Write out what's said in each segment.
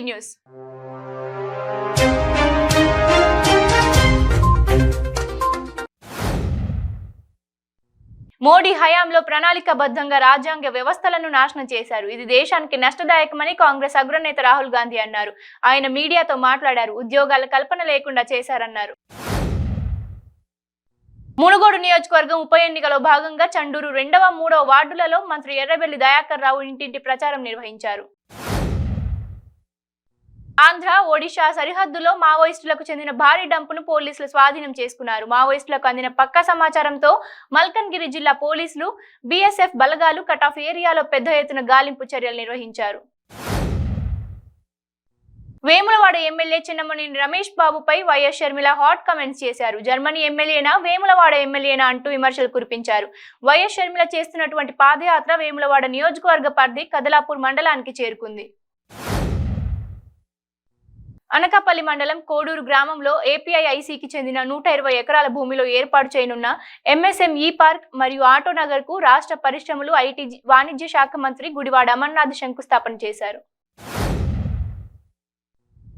News. Modi హయాంలో ప్రణాళికాబద్ధంగా రాజ్యాంగ వ్యవస్థలను నాశనం చేశారు. ఇది దేశానికి నష్టదాయకమని కాంగ్రెస్ అగ్రనేత రాహుల్ గాంధీ అన్నారు. ఆయన మీడియాతో మాట్లాడారు. ఉద్యోగాల కల్పన లేకుండా చేశారన్నారు. మునుగోడు నియోజకవర్గం ఉప ఎన్నికలో భాగంగా చండూరు 2వ, 3వ వార్డులలో మంత్రి ఎర్రబెల్లి దయాకర్ రావు ఇంటింటి ప్రచారం నిర్వహించారు. ఆంధ్ర, ఒడిశా సరిహద్దులో మావోయిస్టులకు చెందిన భారీ డంపును పోలీసులు స్వాధీనం చేసుకున్నారు. మావోయిస్టులకు అందిన పక్కా సమాచారంతో మల్కన్గిరి జిల్లా పోలీసులు, బీఎస్ఎఫ్ బలగాలు కటాఫ్ ఏరియాలో పెద్ద ఎత్తున గాలింపు చర్యలు నిర్వహించారు. వేములవాడ ఎమ్మెల్యే చిన్నమనేని రమేష్ బాబుపై వైఎస్ షర్మిల హాట్ కామెంట్స్ చేశారు. జర్మనీ ఎమ్మెల్యేనా, వేములవాడ ఎమ్మెల్యేనా అంటూ విమర్శలు కురిపించారు. వైఎస్ షర్మిల చేస్తున్నటువంటి పాదయాత్ర వేములవాడ నియోజకవర్గ పరిధి కదలాపూర్ మండలానికి చేరుకుంది. అనకాపల్లి మండలం కోడూరు గ్రామంలో ఏపీఐఐసికి చెందిన 120 ఎకరాల భూమిలో ఏర్పాటు చేయనున్న ఎంఎస్ఎంఈ పార్క్ మరియు ఆటో నగర్ కు రాష్ట్ర పరిశ్రమలు, ఐటీ, వాణిజ్య శాఖ మంత్రి గుడివాడ అమర్నాథ్ శంకుస్థాపన చేశారు.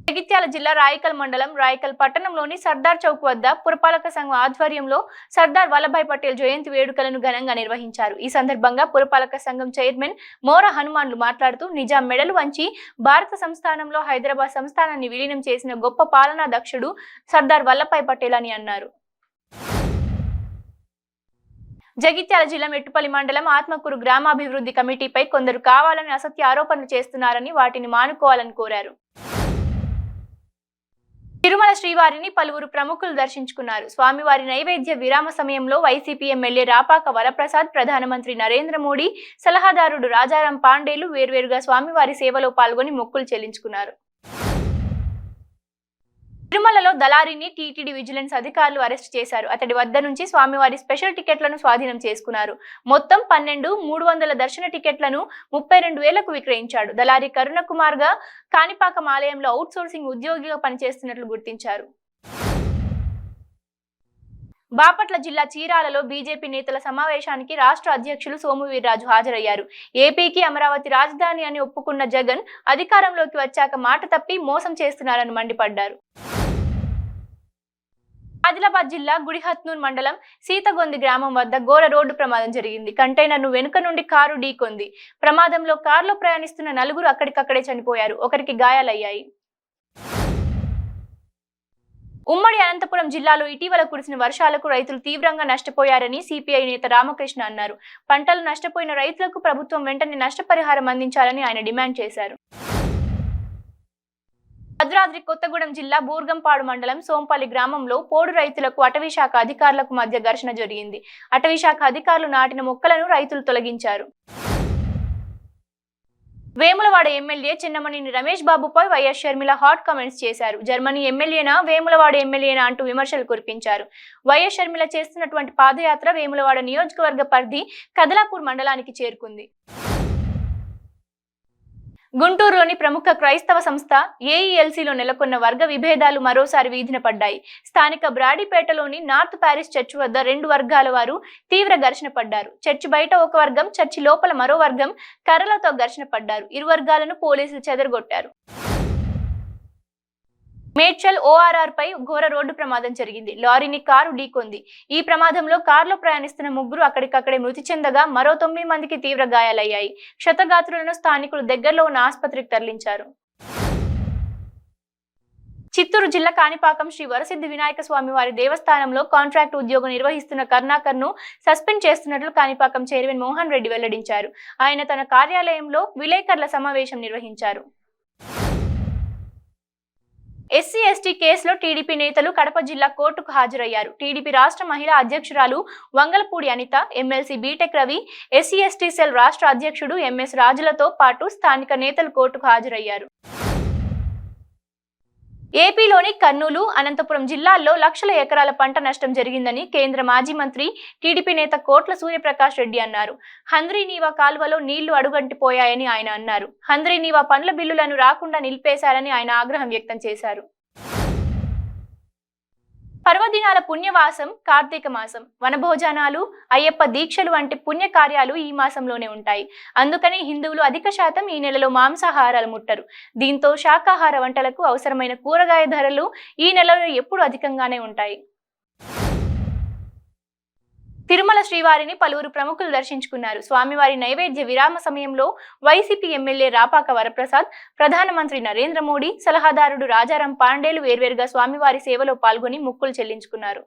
జగిత్యాల జిల్లా రాయకల్ మండలం రాయకల్ పట్టణంలోని సర్దార్ చౌక్ వద్ద పురపాలక సంఘం ఆధ్వర్యంలో సర్దార్ వల్లభాయ్ పటేల్ జయంతి వేడుకలను ఘనంగా నిర్వహించారు. ఈ సందర్భంగా పురపాలక సంఘం చైర్మన్ మోర హనుమాన్లు మాట్లాడుతూ నిజాం మెడలు వంచి భారత సంస్థానంలో హైదరాబాద్ సంస్థానాన్ని విలీనం చేసిన గొప్ప పాలనా దక్షుడు సర్దార్ వల్లభాయ్ పటేల్ అని అన్నారు. జగిత్యాల జిల్లా మెట్టుపల్లి మండలం ఆత్మకూరు గ్రామాభివృద్ధి కమిటీపై కొందరు కావాలని అసత్య ఆరోపణలు చేస్తున్నారని వాటిని మానుకోవాలని కోరారు. తిరుమల శ్రీవారిని పలువురు ప్రముఖులు దర్శించుకున్నారు. స్వామివారి నైవేద్య విరామ సమయంలో వైసీపీ ఎమ్మెల్యే రాపాక వరప్రసాద్, ప్రధానమంత్రి నరేంద్ర మోడీ సలహాదారుడు రాజారాం పాండేలు వేర్వేరుగా స్వామివారి సేవలో పాల్గొని మొక్కులు చెల్లించుకున్నారు. తిరుమలలో దళారిని టీటీడీ విజిలెన్స్ అధికారులు అరెస్టు చేశారు. అతడి వద్ద నుంచి స్వామివారి స్పెషల్ టికెట్లను స్వాధీనం చేసుకున్నారు. మొత్తం 12,300 దర్శన టికెట్లను 32,000కు విక్రయించాడు. దళారి కరుణకుమార్ గా కాణిపాకం ఆలయంలో అవుట్ సోర్సింగ్ ఉద్యోగిగా పనిచేస్తున్నట్లు గుర్తించారు. బాపట్ల జిల్లా చీరాలలో బీజేపీ నేతల సమావేశానికి రాష్ట్ర అధ్యక్షులు సోము వీర్రాజు హాజరయ్యారు. ఏపీకి అమరావతి రాజధాని అని ఒప్పుకున్న జగన్ అధికారంలోకి వచ్చాక మాట తప్పి మోసం చేస్తున్నారని మండిపడ్డారు. ఆదిలాబాద్ జిల్లా గుడిహత్నూర్ మండలం సీతగొంది గ్రామం వద్ద ఘోర రోడ్డు ప్రమాదం జరిగింది. కంటైనర్ ను వెనుక నుండి కారు ఢీకొంది. ప్రమాదంలో కారులో ప్రయాణిస్తున్న 4 అక్కడికక్కడే చనిపోయారు. ఒకరికి గాయాలయ్యాయి. ఉమ్మడి అనంతపురం జిల్లాలో ఇటీవల కురిసిన వర్షాలకు రైతులు తీవ్రంగా నష్టపోయారని సిపిఐ నేత రామకృష్ణ అన్నారు. పంటలు నష్టపోయిన రైతులకు ప్రభుత్వం వెంటనే నష్టపరిహారం అందించాలని ఆయన డిమాండ్ చేశారు. భద్రాద్రి కొత్తగూడెం జిల్లా బూర్గంపాడు మండలం సోంపల్లి గ్రామంలో పోడు రైతులకు అటవీశాఖ అధికారులకు మధ్య ఘర్షణ జరిగింది. అటవీశాఖ అధికారులు నాటిన మొక్కలను రైతులు తొలగించారు. వేములవాడ ఎమ్మెల్యే చిన్నమనేని రమేష్ బాబుపై వైఎస్ షర్మిల హాట్ కామెంట్స్ చేశారు. జర్మనీ ఎమ్మెల్యేనా, వేములవాడ ఎమ్మెల్యేనా అంటూ విమర్శలు కురిపించారు. వైఎస్ షర్మిల చేస్తున్నటువంటి పాదయాత్ర వేములవాడ నియోజకవర్గ పరిధి కదలాపూర్ మండలానికి చేరుకుంది. గుంటూరులోని ప్రముఖ క్రైస్తవ సంస్థ ఏఈఎల్సీలో నెలకొన్న వర్గ విభేదాలు మరోసారి వీధిన పడ్డాయి. స్థానిక బ్రాడీపేటలోని నార్త్ ప్యారిస్ చర్చి వద్ద 2 వర్గాల వారు తీవ్ర ఘర్షణ పడ్డారు. చర్చి బయట ఒక వర్గం, చర్చి లోపల మరో వర్గం కర్రలతో ఘర్షణ పడ్డారు. ఇరు వర్గాలను పోలీసులు చెదరగొట్టారు. మేడ్చల్ ఓఆర్ఆర్ పై ఘోర రోడ్డు ప్రమాదం జరిగింది. లారీని కారు ఢీకొంది. ఈ ప్రమాదంలో కారులో ప్రయాణిస్తున్న 3 అక్కడికక్కడే మృతి చెందగా మరో 9 మందికి తీవ్ర గాయాలయ్యాయి. క్షతగాత్రులను స్థానికులు దగ్గరలో ఉన్న ఆసుపత్రికి తరలించారు. చిత్తూరు జిల్లా కాణిపాకం శ్రీ వరసిద్ధి వినాయక స్వామి వారి దేవస్థానంలో కాంట్రాక్ట్ ఉద్యోగం నిర్వహిస్తున్న కరుణాకర్ ను సస్పెండ్ చేస్తున్నట్లు కాణిపాకం చైర్మన్ మోహన్ రెడ్డి వెల్లడించారు. ఆయన తన కార్యాలయంలో విలేకరుల సమావేశం నిర్వహించారు. ఎస్సీ ఎస్టీ కేసులో టీడీపీ నేతలు కడప జిల్లా కోర్టుకు హాజరయ్యారు. టీడీపీ రాష్ట్ర మహిళా అధ్యక్షురాలు Vangalapudi Anitha, MLC BTech Ravi, SC ST cell రాష్ట్ర అధ్యక్షుడు ఎంఎస్ రాజులతో పాటు స్థానిక నేతలు కోర్టుకు హాజరయ్యారు. ఏపీలోని కర్నూలు, అనంతపురం జిల్లాల్లో లక్షల ఎకరాల పంట నష్టం జరిగిందని కేంద్ర మాజీ మంత్రి టీడీపీ నేత కోట్ల సూర్యప్రకాష్ రెడ్డి అన్నారు. హంద్రీనీవా కాలువలో నీళ్లు అడుగంటిపోయాయని ఆయన అన్నారు. హంద్రీనీవా పనుల బిల్లులను రాకుండా నిలిపేశారని ఆయన ఆగ్రహం వ్యక్తం చేశారు. పర్వదినాల పుణ్యవాసం కార్తీక మాసం, వనభోజనాలు, అయ్యప్ప దీక్షలు వంటి పుణ్యకార్యాలు ఈ మాసంలోనే ఉంటాయి. అందుకని హిందువులు అధిక శాతం ఈ నెలలో మాంసాహారాలు ముట్టరు. దీంతో శాకాహార వంటలకు అవసరమైన కూరగాయ ధరలు ఈ నెలలో ఎప్పుడు అధికంగానే ఉంటాయి. తిరుమల శ్రీవారిని పలువురు ప్రముఖులు దర్శించుకున్నారు. స్వామివారి నైవేద్య విరామ సమయంలో వైసీపీ ఎమ్మెల్యే రాపాక వరప్రసాద్, ప్రధానమంత్రి నరేంద్ర మోడీ, సలహాదారుడు రాజారాం పాండేలు వేర్వేరుగా స్వామివారి సేవలో పాల్గొని మొక్కులు చెల్లించుకున్నారు.